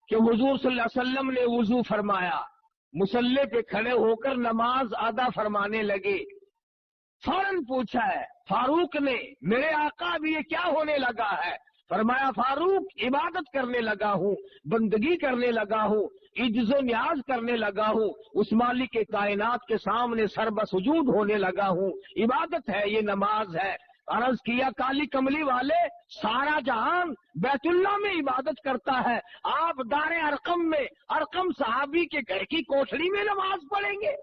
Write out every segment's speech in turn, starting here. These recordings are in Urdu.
کہ حضور صلی اللہ علیہ وسلم نے وضو فرمایا، مصلی پہ کھڑے ہو کر نماز ادا فرمانے لگے۔ فوراً پوچھا ہے فاروق نے، میرے آقا اب یہ کیا ہونے لگا ہے؟ فرمایا فاروق عبادت کرنے لگا ہوں، بندگی کرنے لگا ہوں، عجز و نیاز کرنے لگا ہوں، اس مالک کائنات کے سامنے سر بسجود ہونے لگا ہوں، عبادت ہے، یہ نماز ہے۔ عرض کیا کالی کملی والے، سارا جہان بیت اللہ میں عبادت کرتا ہے، آپ دار ارقم میں ارقم صحابی کے گھر کی کوٹھڑی میں نماز پڑھیں گے؟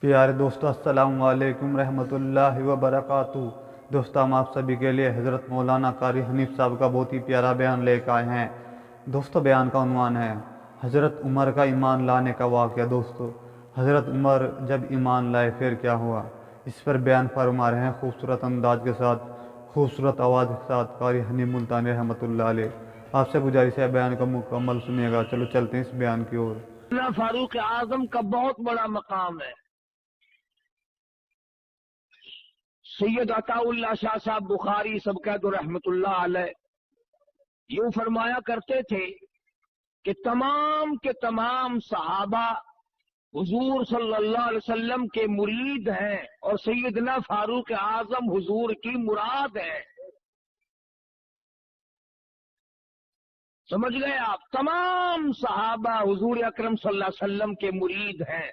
پیارے دوستو السلام علیکم رحمۃ اللہ وبرکاتہ۔ دوستو ہم آپ سبھی کے لیے حضرت مولانا قاری حنیف صاحب کا بہت ہی پیارا بیان لے کے آئے ہیں۔ دوستو بیان کا عنوان ہے حضرت عمر کا ایمان لانے کا واقعہ۔ دوستو حضرت عمر جب ایمان لائے پھر کیا ہوا، اس پر بیان فرما رہے ہیں خوبصورت انداز کے ساتھ، خوبصورت آواز کے ساتھ قاری حنیف ملتانی رحمۃ اللہ علیہ۔ آپ سے گزارش ہے بیان کا مکمل سنیے گا۔ چلو چلتے ہیں اس بیان کی اور۔ فاروق اعظم کا بہت بڑا مقام ہے۔ سید عطا اللہ شاہ صاحب بخاری سب کا تو رحمت اللہ علیہ یوں فرمایا کرتے تھے کہ تمام کے تمام صحابہ حضور صلی اللہ علیہ وسلم کے مرید ہیں اور سیدنا فاروق اعظم حضور کی مراد ہے۔ سمجھ گئے آپ؟ تمام صحابہ حضور اکرم صلی اللہ علیہ وسلم کے مرید ہیں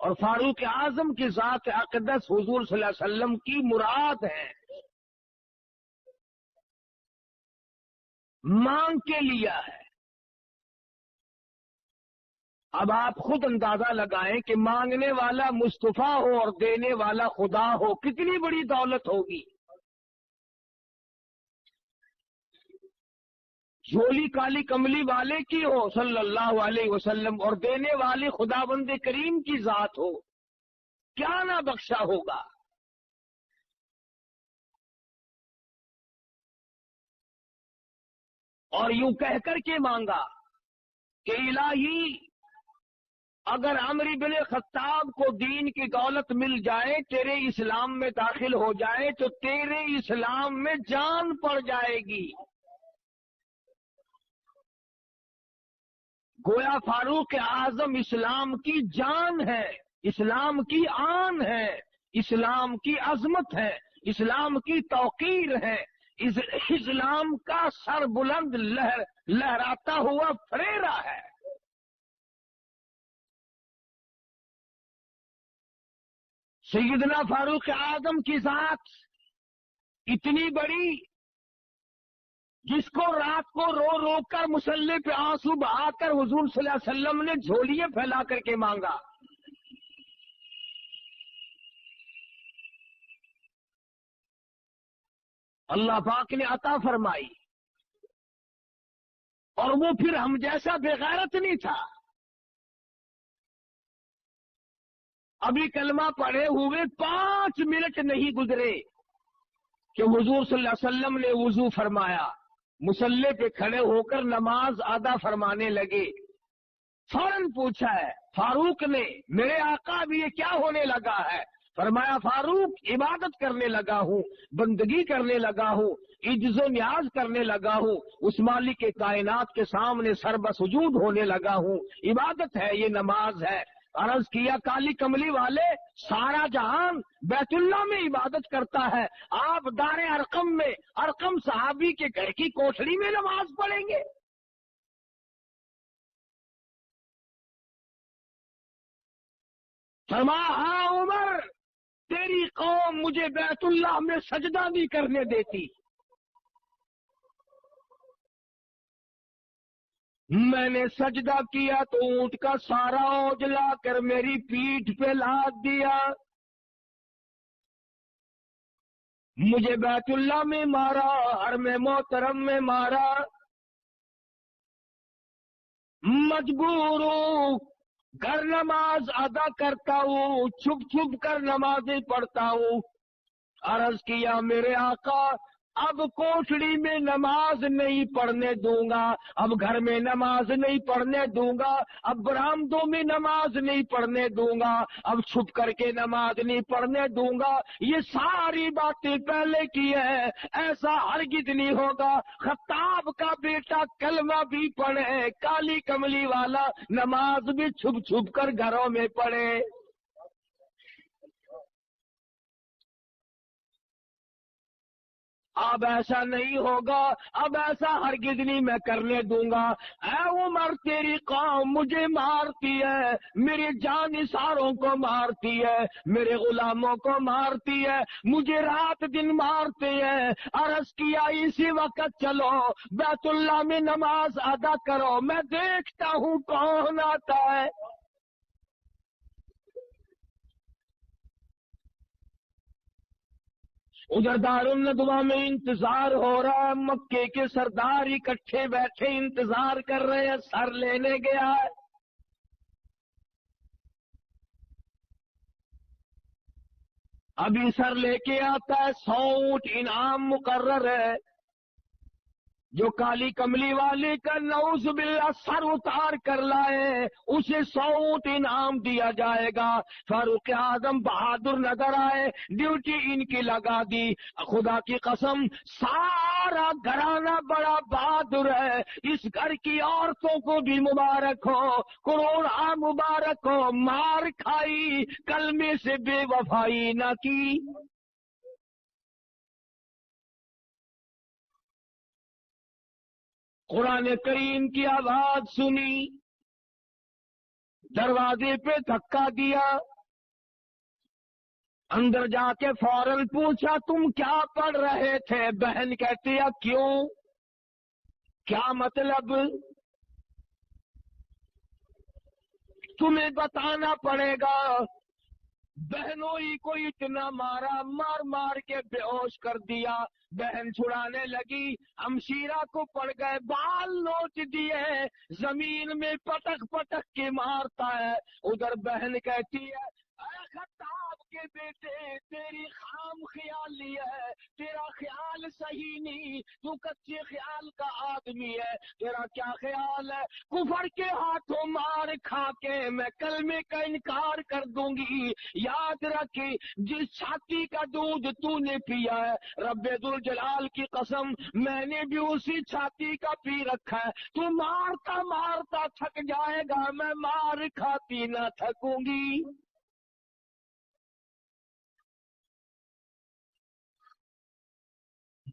اور فاروق اعظم کی ذات اقدس حضور صلی اللہ علیہ وسلم کی مراد ہے۔ مانگ کے لیا ہے۔ اب آپ خود اندازہ لگائیں کہ مانگنے والا مصطفیٰ ہو اور دینے والا خدا ہو، کتنی بڑی دولت ہوگی۔ جھولی کالی کملی والے کی ہو صلی اللہ علیہ وسلم اور دینے والے خدا بند کریم کی ذات ہو، کیا نہ بخشا ہوگا۔ اور یوں کہہ کر کے مانگا کہ الہی اگر عمرو بن خطاب کو دین کی دولت مل جائے، تیرے اسلام میں داخل ہو جائے تو تیرے اسلام میں جان پڑ جائے گی۔ گویا فاروق اعظم اسلام کی جان ہے، اسلام کی آن ہے، اسلام کی عظمت ہے، اسلام کی توقیر ہے، اسلام کا سر بلند لہراتا ہوا فریرا ہے۔ سیدنا فاروق اعظم کی ذات اتنی بڑی، جس کو رات کو رو رو کر مصلی پہ آنسو بہا کر حضور صلی اللہ علیہ وسلم نے جھولیے پھیلا کر کے مانگا۔ اللہ پاک نے عطا فرمائی، اور وہ پھر ہم جیسا بے غیرت نہیں تھا۔ ابھی کلمہ پڑھے ہوئے 5 منٹ نہیں گزرے کہ حضور صلی اللہ علیہ وسلم نے وضو فرمایا، مصلی پہ کھڑے ہو کر نماز ادا فرمانے لگے۔ فوراً پوچھا ہے فاروق نے، میرے آقا اب یہ کیا ہونے لگا ہے؟ فرمایا فاروق عبادت کرنے لگا ہوں، بندگی کرنے لگا ہوں، عجز و نیاز کرنے لگا ہوں، اس مالک کائنات کے سامنے سر بسجود ہونے لگا ہوں، عبادت ہے، یہ نماز ہے۔ عرض کیا کالی کملی والے، سارا جہان بیت اللہ میں عبادت کرتا ہے، آپ دار ارقم میں ارقم صحابی کے گھر کی کوٹھڑی میں نماز پڑھیں گے؟ فرمایا ہاں عمر، تیری قوم مجھے بیت اللہ میں سجدہ نہیں کرنے دیتی، میں نے سجدہ کیا تو اونٹ کا سارا اوج لا کر میری پیٹھ پہ لاد دیا، مجھے بیت اللہ میں مارا، حرم محترم میں مارا، مجبور ہوں، گھر نماز ادا کرتا ہوں، چھپ چھپ کر نمازیں پڑھتا ہوں۔ عرض کیا میرے آقا اب کوٹڑی میں نماز نہیں پڑھنے دوں گا، اب گھر میں نماز نہیں پڑھنے دوں گا، اب برآمدوں میں نماز نہیں پڑھنے دوں گا، اب چھپ کر کے نماز نہیں پڑھنے دوں گا، یہ ساری باتیں پہلے کی ہے، ایسا ہرگز نہیں ہوگا۔ خطاب کا بیٹا کلمہ بھی پڑھے، کالی کملی والا نماز بھی چھپ چھپ کر گھروں میں پڑھے۔ اب ایسا نہیں ہوگا، اب ایسا ہرگز نہیں میں کرنے دوں گا۔ اے عمر، تیری قوم مجھے مارتی ہے، میرے جانثاروں کو مارتی ہے، میرے غلاموں کو مارتی ہے، مجھے رات دن مارتے ہیں۔ عرض کیا اسی وقت چلو بیت اللہ میں نماز ادا کرو، میں دیکھتا ہوں کون آتا ہے۔ ادھر دارالندوا میں انتظار ہو رہا ہے، مکے کے سردار اکٹھے بیٹھے انتظار کر رہے ہیں، سر لینے گیا ہے۔ ابھی سر لے کے آتا ہے، 100 اونٹ انعام مقرر ہے۔ جو کالی کملی والے کا نعوذ باللہ سر اتار کر لائے اسے 100 اونٹ انعام دیا جائے گا۔ فاروق اعظم بہادر نظر آئے، ڈیوٹی ان کی لگا دی۔ خدا کی قسم سارا گھرانہ بڑا بہادر ہے، اس گھر کی عورتوں کو بھی مبارک ہو، کروڑا مبارک ہو، مار کھائی کلمے سے بے وفائی نہ کی۔ قرآن کریم کی آواز سنی، دروازے پہ دھکا دیا، اندر جا کے فوراً پوچھا تم کیا پڑھ رہے تھے؟ بہن کہتی ہے کیوں، کیا مطلب؟ تمہیں بتانا پڑے گا۔ بہنوں ہی کو اتنا مارا، مار مار کے بے ہوش کر دیا۔ بہن چھڑانے لگی، ہمشیرہ کو پڑ گئے، بال نوچ دیے، زمین میں پٹک پٹک کے مارتا ہے۔ ادھر بہن کہتی ہے اے خطاب کے بیٹے، تیری خام خیالی ہے، تیرا خیال صحیح نہیں، تو کچے خیال کا آدمی ہے، تیرا کیا خیال ہے؟ کفر کے ہاتھوں مار کھا کے میں کلمے کا انکار کر دوں گی۔ یاد رکھ، جس چھاتی کا دودھ تو نے پیا ہے، رب ذوالجلال کی قسم میں نے بھی اسی چھاتی کا پی رکھا ہے۔ تو مارتا مارتا تھک جائے گا، میں مار کھاتی نہ تھکوں گی۔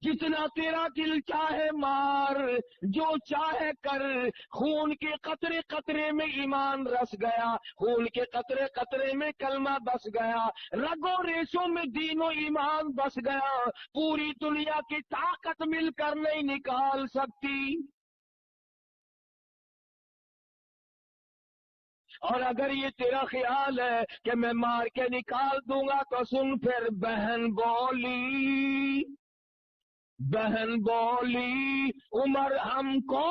جتنا تیرا دل چاہے مار، جو چاہے کر، خون کے قطرے قطرے میں ایمان رس گیا، خون کے قطرے قطرے میں کلمہ بس گیا، رگوں ریشوں میں دین و ایمان بس گیا، پوری دنیا کی طاقت مل کر نہیں نکال سکتی۔ اور اگر یہ تیرا خیال ہے کہ میں مار کے نکال دوں گا تو سن پھر، بہن بولی، بہن بولی عمر ہم کو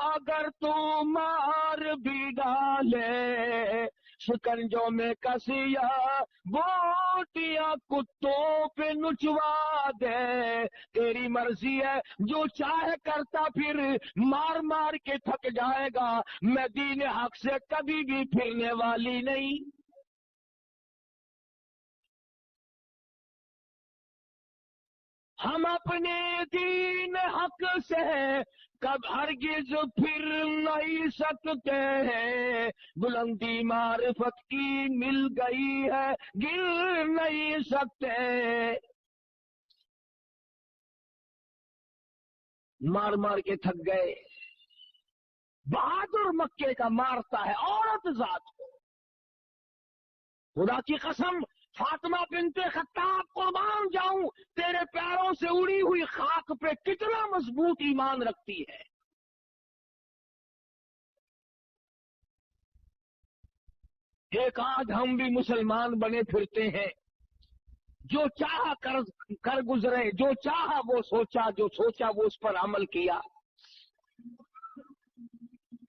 اگر تو مار بھی ڈالے، شکنجوں میں کسیا بوٹیاں کتوں پہ نچوا دے، تیری مرضی ہے، جو چاہے کرتا پھر، مار مار کے تھک جائے گا، میں دین حق سے کبھی بھی پھرنے والی نہیں۔ ہم اپنے دین حق سے کب ہرگز پھر نہیں سکتے ہیں، بلندی معرفت کی مل گئی ہے، گر نہیں سکتے۔ مار مار کے تھک گئے، بہادر مکے کا مارتا ہے عورت ذات کو۔ خدا کی قسم فاطمہ بنت خطاب قربان جاؤں، تیرے پیروں سے اڑی ہوئی خاک پہ کتنا مضبوط ایمان رکھتی ہے۔ ایک آج ہم بھی مسلمان بنے پھرتے ہیں، جو چاہا کر گزرے، جو چاہا وہ سوچا، جو سوچا وہ اس پر عمل کیا۔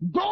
2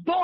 2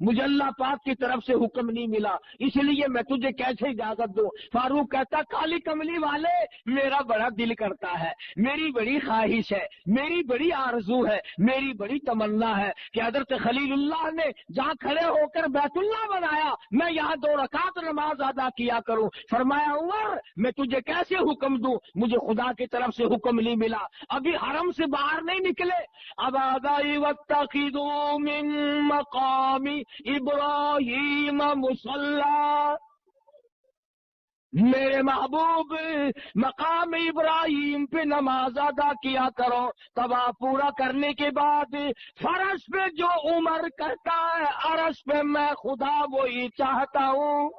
مجھے اللہ پاک کی طرف سے حکم نہیں ملا، اس لیے میں تجھے کیسے اجازت دوں؟ فاروق کہتا کالی کملی والے، میرا بڑا دل کرتا ہے، میری بڑی خواہش ہے، میری بڑی آرزو ہے، میری بڑی تمنا ہے کہ حضرت خلیل اللہ نے جہاں کھڑے ہو کر بیت اللہ بنایا میں یہاں 2 رکعت نماز ادا کیا کروں۔ فرمایا عمر میں تجھے کیسے حکم دوں، مجھے خدا کی طرف سے حکم نہیں ملا، ابھی حرم سے باہر نہیں نکلے۔ اب آدائی واتخذوا من مقام ابراہیم مصلی، میرے محبوب مقام ابراہیم پہ نماز ادا کیا کرو۔ طواف پورا کرنے کے بعد فرش پہ جو عمر کہتا ہے عرش پہ میں خدا وہی چاہتا ہوں۔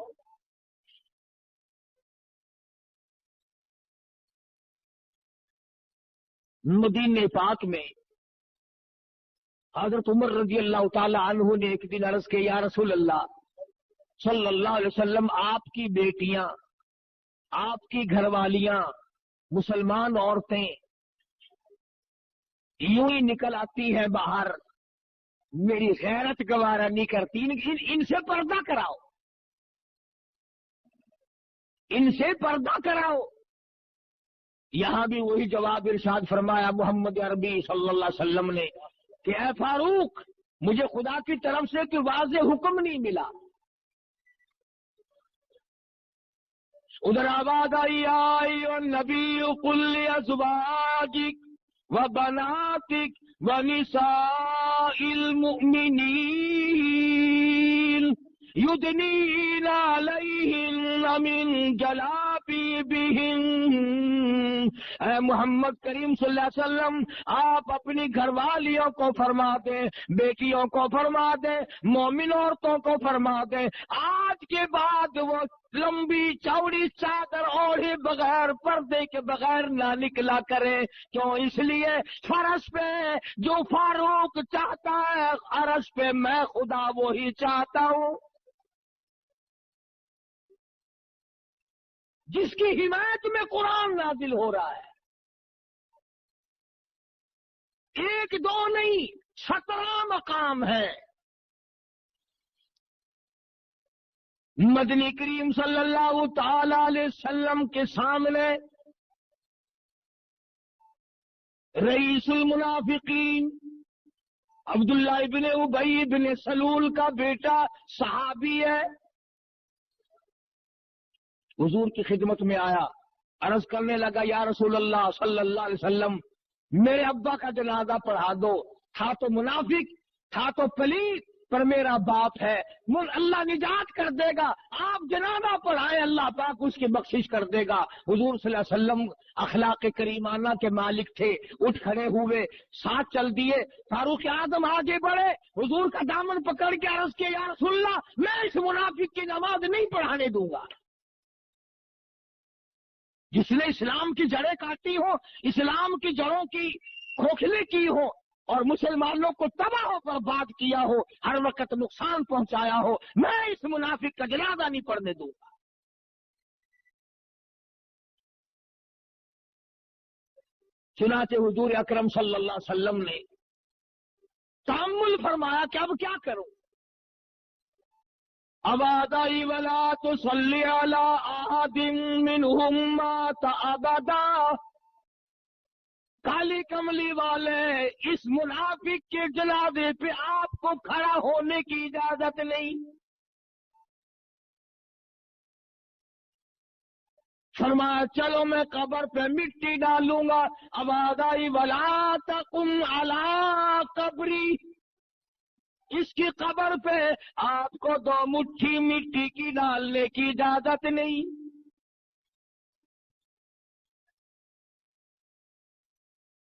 مدینہ پاک میں حضرت عمر رضی اللہ تعالی عنہ نے ایک دن عرض کیا، یا رسول اللہ صلی اللہ علیہ وسلم، آپ کی بیٹیاں، آپ کی گھر والیاں، مسلمان عورتیں یوں ہی نکل آتی ہیں باہر، میری غیرت گوارا نہیں کرتی، ان سے پردہ کراؤ، ان سے پردہ کراؤ۔ یہاں بھی وہی جواب ارشاد فرمایا محمد عربی صلی اللہ علیہ وسلم نے کہ اے فاروق، مجھے خدا کی طرف سے کوئی واضح حکم نہیں ملا۔ ادھر آواز آئی آئی نبی قل لأزواجک وبناتک ونساء المؤمنین یدنین علیہن من جلابیبہن۔ اے محمد کریم صلی اللہ علیہ وسلم، آپ اپنی گھر والیوں کو فرما دیں، بیٹیوں کو فرما دیں، مومن عورتوں کو فرما دیں، آج کے بعد وہ لمبی چوڑی چادر اوڑھے بغیر، پردے کے بغیر نہ نکلا کرے۔ کیوں؟ اس لیے فرش پہ جو فاروق چاہتا ہے عرش پہ میں خدا وہی چاہتا ہوں۔ جس کی حمایت میں قرآن نازل ہو رہا ہے، ایک دو نہیں 17 مقام ہیں۔ مدنی کریم صلی اللہ تعالی علیہ وسلم کے سامنے رئیس المنافقین عبداللہ ابن ابی بن سلول کا بیٹا صحابی ہے، حضور کی خدمت میں آیا، عرض کرنے لگا یا رسول اللہ صلی اللہ علیہ وسلم، میرے ابا کا جنازہ پڑھا دو، تھا تو منافق، تھا تو پلید، پر میرا باپ ہے، اللہ نجات کر دے گا، آپ جنازہ پڑھائیں، اللہ پاک اس کی بخشش کر دے گا۔ حضور صلی اللہ علیہ وسلم اخلاق کریمانہ کے مالک تھے، اٹھ کھڑے ہوئے، ساتھ چل دیے، فاروق اعظم آگے بڑھے، حضور کا دامن پکڑ کے عرض کیا یا رسول اللہ، میں اس منافق کی نماز نہیں پڑھانے دوں گا، جس نے اسلام کی جڑیں کاٹی ہو، اسلام کی جڑوں کی کھوکھلے کی ہو اور مسلمانوں کو تباہ و برباد کیا ہو، ہر وقت نقصان پہنچایا ہو، میں اس منافق کا جنازہ نہیں پڑھنے دوں گا۔ چنانچہ حضور اکرم صلی اللہ علیہ وسلم نے تأمل فرمایا کہ اب کیا کروں؟ ابادائی ولا تصلی علی احد منہم مات ابدا، کالی کملی والے، اس منافق کے جنازے پہ آپ کو کھڑا ہونے کی اجازت نہیں۔ فرمایا چلو میں قبر پہ مٹی ڈالوں گا۔ آواز آئی ولا تقم علی قبری، اس کی قبر پہ آپ کو 2 مٹھی مٹی کی ڈالنے کی اجازت نہیں۔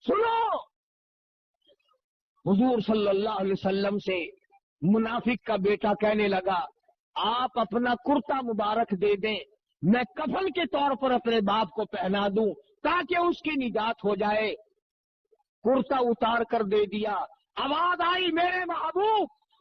سنو، حضور صلی اللہ علیہ وسلم سے منافق کا بیٹا کہنے لگا آپ اپنا کرتا مبارک دے دیں، میں کفن کے طور پر اپنے باپ کو پہنا دوں تاکہ اس کی نجات ہو جائے۔ کرتا اتار کر دے دیا۔ آواز آئی میرے محبوب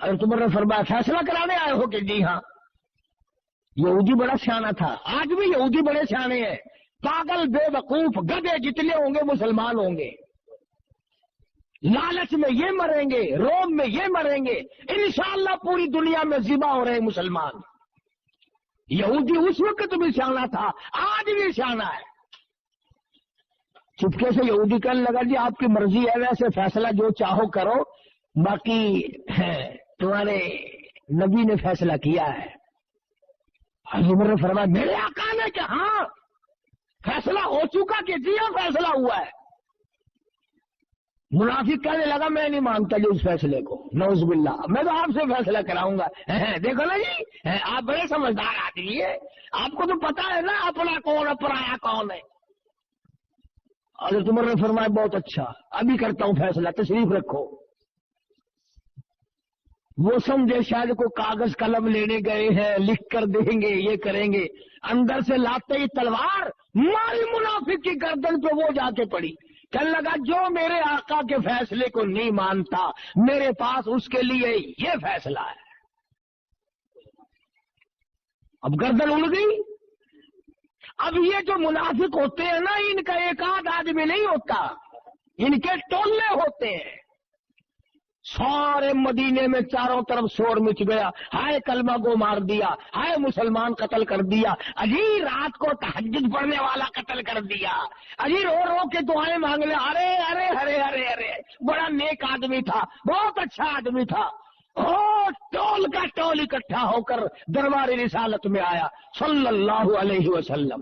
حضرت عمر نے فرمایا فیصلہ کرانے آئے ہو کہ جی ہاں. یہودی بڑا سیانا تھا، آج بھی یہودی بڑے سیانے ہیں. پاگل بے وقوف گدھے جتنے ہوں گے مسلمان ہوں گے. لالچ میں یہ مریں گے، روم میں یہ مریں گے، انشاءاللہ پوری دنیا میں ذبح ہو رہے مسلمان. یہودی اس وقت بھی سیانا تھا، آج بھی سیانا ہے. چپکے سے یہودی کہنے لگا جی آپ کی مرضی ہے، ویسے فیصلہ جو چاہو کرو، باقی تمہارے نبی نے فیصلہ کیا ہے. حضرت عمر نے فرمایا میرے آقا نے کہ ہاں فیصلہ ہو چکا کہ جی ہاں فیصلہ ہوا ہے. منافق کہنے لگا میں نہیں مانتا جی اس فیصلے کو، نعوذ باللہ، میں تو آپ سے فیصلہ کراؤں گا. دیکھو نا جی آپ بڑے سمجھدار آدمی ہے، آپ کو تو پتا ہے نا اپنا کون ہے پرایا کون ہے. حضرت عمر نے فرمایا بہت اچھا، ابھی کرتا ہوں فیصلہ، تشریف رکھو. وہ سمجھے شاید کو کاغذ قلم لینے گئے ہیں، لکھ کر دیں گے، یہ کریں گے. اندر سے لاتے ہی تلوار ماری منافق کی گردن پہ، وہ جا کے پڑی. کہنے لگا جو میرے آقا کے فیصلے کو نہیں مانتا میرے پاس اس کے لیے یہ فیصلہ ہے. اب گردن اڑ گئی. اب یہ جو منافق ہوتے ہیں نا، ان کا ایک آدھ آدمی نہیں ہوتا، ان کے ٹولے ہوتے ہیں. سارے مدینے میں چاروں طرف شور مچ گیا، ہائے کلمہ کو مار دیا، ہائے مسلمان قتل کر دیا، اجی رات کو تہجد پڑھنے والا قتل کر دیا، اجی رو رو کے دعائیں مانگ لے، ارے ارے ارے ارے ارے بڑا نیک آدمی تھا، بہت اچھا آدمی تھا. ٹول کا ٹول اکٹھا ہو کر دربار رسالت میں آیا صلی اللہ علیہ وسلم.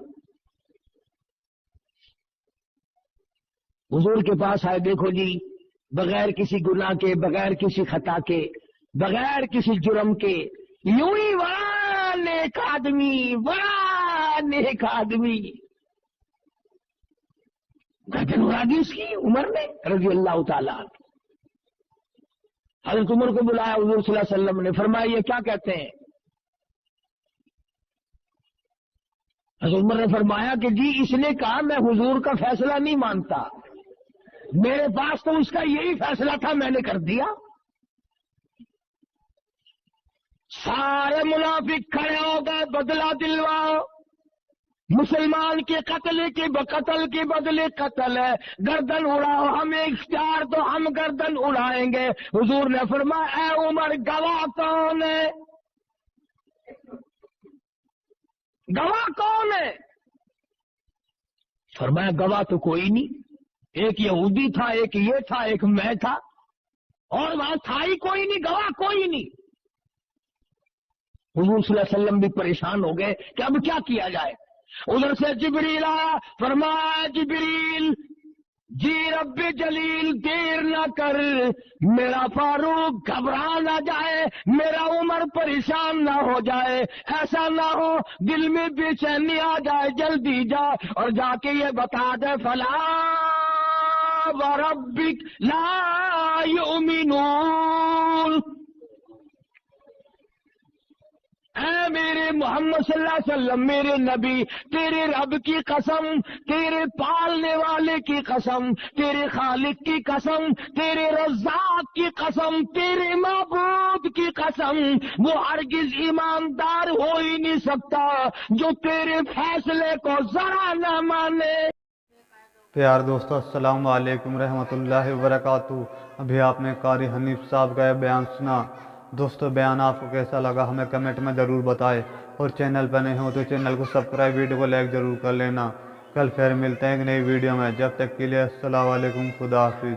حضور کے پاس آئے، دیکھو جی بغیر کسی گناہ کے، بغیر کسی خطا کے، بغیر کسی جرم کے، یوں ہی بڑا نیک آدمی، بڑا نیک آدمی. گردن اڑا دی اس کی عمر نے رضی اللہ تعالیٰ. حضرت عمر کو بلایا حضور صلی اللہ علیہ وسلم نے، فرمایا یہ کیا کہتے ہیں؟ حضرت عمر نے فرمایا کہ جی اس نے کہا میں حضور کا فیصلہ نہیں مانتا، میرے پاس تو اس کا یہی فیصلہ تھا، میں نے کر دیا. سارے منافق کھڑے ہو گئے، بدلہ دلواؤ، مسلمان کے قتل کے بدلے قتل ہے، گردن اڑاؤ، ہمیں اختیار تو ہم گردن اڑائیں گے. حضور نے فرمایا اے عمر گواہ کون ہے؟ گواہ کون ہے؟ فرمایا گواہ تو کوئی نہیں، ایک یہودی تھا، ایک یہ تھا، ایک میں تھا، اور وہاں تھا ہی کوئی نہیں، گواہ کوئی نہیں. حضور صلی اللہ علیہ وسلم بھی پریشان ہو گئے کہ اب کیا کیا جائے. ادھر سے جبریل آیا، فرمایا جبریل جی رب جلیل دیر نہ کر، میرا فاروق گھبرا نہ جائے، میرا عمر پریشان نہ ہو جائے، ایسا نہ ہو دل میں بے چینی آ جائے، جلدی جا اور جا کے یہ بتا دے فلا وربک لا یؤمنون. اے میرے محمد صلی اللہ علیہ وسلم، میرے نبی، تیرے رب کی قسم، تیرے پالنے والے کی قسم، تیرے خالق کی قسم، تیرے رزاق کی قسم، تیرے معبود کی قسم، وہ ہرگز ایماندار ہو ہی نہیں سکتا جو تیرے فیصلے کو ذرا نہ مانے. پیار دوستو السلام علیکم رحمۃ اللہ وبرکاتہ. ابھی آپ نے قاری حنیف صاحب کا بیان سنا. دوستو بیان آپ کو کیسا لگا ہمیں کمنٹ میں ضرور بتائے، اور چینل پر نہیں ہو تو چینل کو سبسکرائب، ویڈیو کو لائک ضرور کر لینا. کل پھر ملتے ہیں ایک نئی ویڈیو میں، جب تک کے لیے السلام علیکم، خدا حافظ.